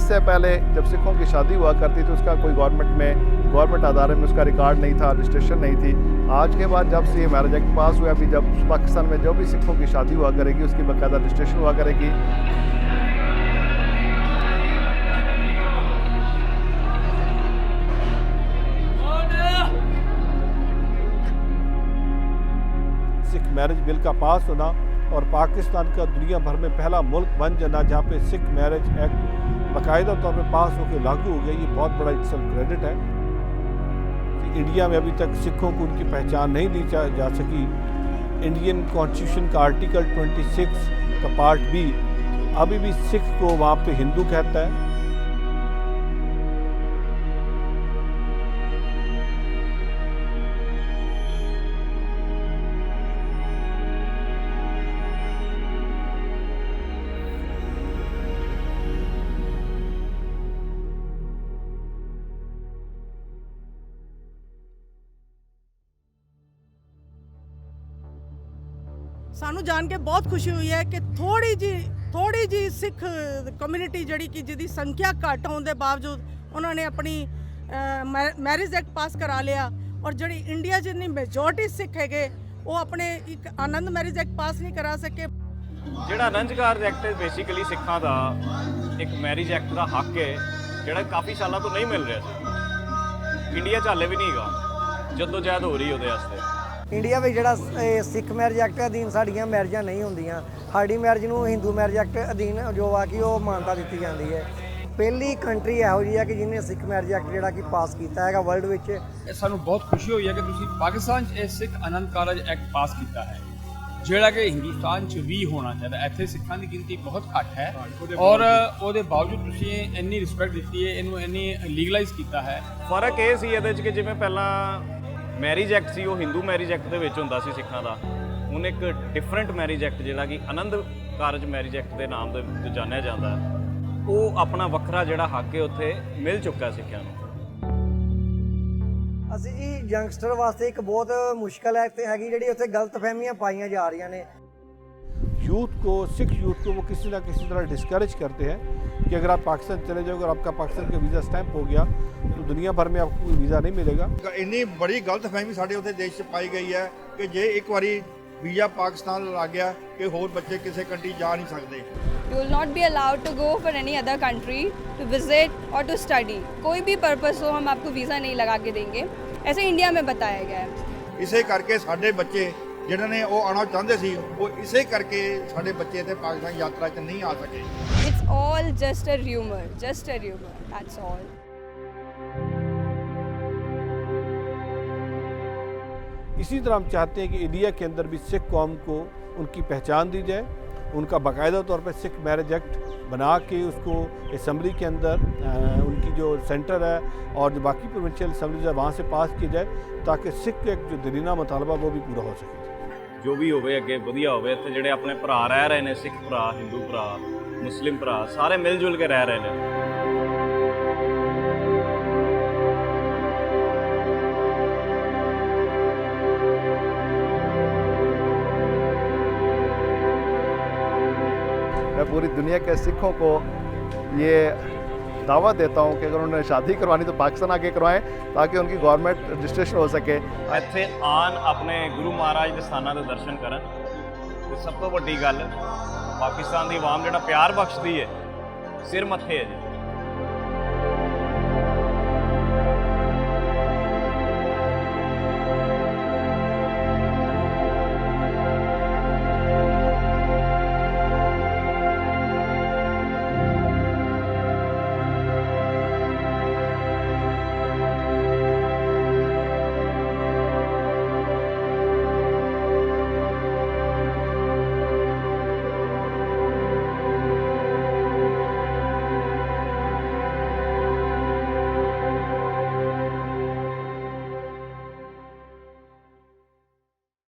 इससे पहले जब सिखों की शादी हुआ करती तो उसका कोई गवर्नमेंट अदारे में उसका रिकॉर्ड नहीं था, रजिस्ट्रेशन नहीं थी। आज के बाद जब से ये मैरिज एक्ट पास हुआ, अभी जब पाकिस्तान में जो भी सिखों की शादी हुआ करेगी उसकी बाकायदा रजिस्ट्रेशन हुआ करेगी। सिख मैरिज बिल का पास होना और पाकिस्तान का दुनिया भर में पहला मुल्क बन जाना जहाँ पे सिख मैरिज एक्ट बाकायदा तौर पे पास होकर लागू हो गया, ये बहुत बड़ा इट्सल्फ क्रेडिट है। इंडिया में अभी तक सिखों को उनकी पहचान नहीं दी जा सकी। इंडियन कॉन्स्टिट्यूशन का आर्टिकल 26 का पार्ट बी अभी भी सिख को वहाँ पे हिंदू कहता है। सानू जान के बहुत खुशी हुई है कि थोड़ी जी सिख कम्यूनिटी जड़ी कि जिहदी संख्या घट होने के बावजूद उन्होंने अपनी मैरिज एक्ट पास करा लिया और जड़ी इंडिया जिन्नी मेजोरिटी सिख है वो अपने एक आनंद मैरिज एक्ट पास नहीं करा सके। ਜਿਹੜਾ ਆਨੰਦਕਾਰ ਐਕਟ ਬੇਸਿਕਲੀ ਸਿੱਖਾਂ ਦਾ ਇੱਕ ਮੈਰਿਜ ਐਕਟ ਦਾ ਹੱਕ ਹੈ ਜਿਹੜਾ ਕਾਫੀ ਸਾਲਾਂ ਤੋਂ ਨਹੀਂ ਮਿਲ ਰਿਹਾ ਸੀ। ਇੰਡੀਆ 'ਚ ਹਾਲੇ ਵੀ ਨਹੀਂ ਹੈਗਾ, ਜਦੋਂ ਜਹਿਦ ਹੋ ਰਹੀ ਉਹਦੇ ਵਾਸਤੇ। ਇੰਡੀਆ ਵਿੱਚ ਜਿਹੜਾ ਸਿੱਖ ਮੈਰਿਜ ਐਕਟ ਅਧੀਨ ਸਾਡੀਆਂ ਮੈਰਿਜਾਂ ਨਹੀਂ ਹੁੰਦੀਆਂ। ਸਾਡੀ ਮੈਰਿਜ ਨੂੰ ਹਿੰਦੂ ਮੈਰਿਜ ਐਕਟ ਅਧੀਨ ਜੋ ਆ ਕਿ ਉਹ ਮਾਨਤਾ ਦਿੱਤੀ ਜਾਂਦੀ ਹੈ। ਪਹਿਲੀ ਕੰਟਰੀ ਇਹੋ ਜਿਹੀ ਹੈ ਕਿ ਜਿਹਨੇ ਸਿੱਖ ਮੈਰਿਜ ਐਕਟ ਜਿਹੜਾ ਕਿ ਪਾਸ ਕੀਤਾ ਹੈਗਾ ਵਰਲਡ ਵਿੱਚ। ਸਾਨੂੰ ਬਹੁਤ ਖੁਸ਼ੀ ਹੋਈ ਹੈ ਕਿ ਤੁਸੀਂ ਪਾਕਿਸਤਾਨ 'ਚ ਇਹ ਸਿੱਖ ਆਨੰਦ ਕਾਰਜ ਐਕਟ ਪਾਸ ਕੀਤਾ ਹੈ ਜਿਹੜਾ ਕਿ ਹਿੰਦੁਸਤਾਨ 'ਚ ਵੀ ਹੋਣਾ ਚਾਹੀਦਾ। ਇੱਥੇ ਸਿੱਖਾਂ ਦੀ ਗਿਣਤੀ ਬਹੁਤ ਘੱਟ ਹੈ ਔਰ ਉਹਦੇ ਬਾਵਜੂਦ ਤੁਸੀਂ ਇੰਨੀ ਰਿਸਪੈਕਟ ਦਿੱਤੀ ਹੈ, ਇਹਨੂੰ ਇੰਨੀ ਲੀਗਲਾਈਜ਼ ਕੀਤਾ ਹੈ। ਫਰਕ ਇਹ ਸੀ ਇਹਦੇ 'ਚ ਕਿ ਜਿਵੇਂ ਪਹਿਲਾਂ ਮੈਰਿਜ ਐਕਟ ਸੀ ਉਹ ਹਿੰਦੂ ਮੈਰਿਜ ਐਕਟ ਦੇ ਵਿੱਚ ਹੁੰਦਾ ਸੀ ਸਿੱਖਾਂ ਦਾ, ਹੁਣ ਇੱਕ ਡਿਫਰੈਂਟ ਮੈਰਿਜ ਐਕਟ ਜਿਹੜਾ ਕਿ ਆਨੰਦ ਕਾਰਜ ਮੈਰਿਜ ਐਕਟ ਦੇ ਨਾਮ ਦੇ ਜਾਣਿਆ ਜਾਂਦਾ, ਉਹ ਆਪਣਾ ਵੱਖਰਾ ਜਿਹੜਾ ਹੱਕ ਹੈ ਉੱਥੇ ਮਿਲ ਚੁੱਕਾ ਸਿੱਖਾਂ ਨੂੰ। ਅਸੀਂ ਜੀ ਯੰਗਸਟਰ ਵਾਸਤੇ ਇੱਕ ਬਹੁਤ ਮੁਸ਼ਕਲ ਹੈ ਤੇ ਹੈਗੀ ਜਿਹੜੀ ਉੱਥੇ ਗਲਤਫਹਿਮੀਆਂ ਪਾਈਆਂ ਜਾ ਰਹੀਆਂ ने। सिख यूथ को वो किसी ना किसी तरह डिस्करेज करते हैं कि अगर आप पाकिस्तान चले जाओगे और आपका पाकिस्तान का वीज़ा स्टैंप हो गया तो दुनिया भर में आपको वीज़ा नहीं मिलेगा। ਇੰਨੀ ਬੜੀ ਗਲਤਫਹਿਮੀ ਸਾਡੇ ਉੱਥੇ ਦੇਸ਼ 'ਚ ਪਾਈ ਗਈ ਹੈ ਕਿ ਜੇ ਇੱਕ ਵਾਰੀ ਵੀਜ਼ਾ ਪਾਕਿਸਤਾਨ ਲੱਗ ਗਿਆ ਕਿ ਹੋਰ ਬੱਚੇ ਕਿਸੇ ਕੰਟਰੀ ਜਾ ਨਹੀਂ ਸਕਦੇ। You will not be allowed to go for any other country to visit or to study. कोई भी पर्पस हो हम आपको वीज़ा नहीं लगा के देंगे, ऐसे इंडिया में बताया गया है। ਇਸੇ ਕਰਕੇ ਸਾਡੇ ਬੱਚੇ ਜਿਨ੍ਹਾਂ ਨੇ ਉਹ ਆਉਣਾ ਚਾਹੁੰਦੇ ਸੀ ਉਹ ਇਸੇ ਕਰਕੇ ਸਾਡੇ ਬੱਚੇ ਇੱਥੇ ਪਾਕਿਸਤਾਨ ਯਾਤਰਾ 'ਚ ਨਹੀਂ ਆ ਸਕੇ। It's all just a rumor, that's all. इसी तरह हम चाहते हैं कि इंडिया के अंदर भी सिख कौम को उनकी पहचान दी जाए, उनका बाकायदा तौर पर सिख मैरिज एक्ट बना के उसको असम्बली के अंदर उनकी जो सेंटर है और जो बाकी प्रोविंशियल असम्बलीज है वहाँ से पास की जाए ताकि सिख का एक जो दरीना मुतालबा वो भी पूरा हो सके। ਜੋ ਵੀ ਹੋਵੇ ਅੱਗੇ ਵਧੀਆ ਹੋਵੇ। ਇੱਥੇ ਜਿਹੜੇ ਆਪਣੇ ਭਰਾ ਰਹਿ ਰਹੇ ਨੇ, ਸਿੱਖ ਭਰਾ, ਹਿੰਦੂ ਭਰਾ, ਮੁਸਲਿਮ ਭਰਾ, ਸਾਰੇ ਮਿਲ ਜੁਲ ਕੇ ਰਹਿ ਰਹੇ ਨੇ। मैं पूरी दुनिया के सिखों को ये दावा देता हूँ कि अगर उन्होंने शादी करवानी तो पाकिस्तान आके करवाएं ताकि उनकी गवर्नमेंट रजिस्ट्रेशन हो सके। ਇੱਥੇ ਆਉਣ ਆਪਣੇ ਗੁਰੂ ਮਹਾਰਾਜ ਦੇ ਸਥਾਨਾਂ ਦੇ ਦਰਸ਼ਨ ਕਰਨ ਤੇ ਸਭ ਤੋਂ ਵੱਡੀ ਗੱਲ ਪਾਕਿਸਤਾਨ ਦੀ ਆਵਾਮ ਜਿਹੜਾ ਪਿਆਰ ਬਖਸ਼ਦੀ ਹੈ, ਸਿਰ ਮੱਥੇ ਹੈ ਜੀ।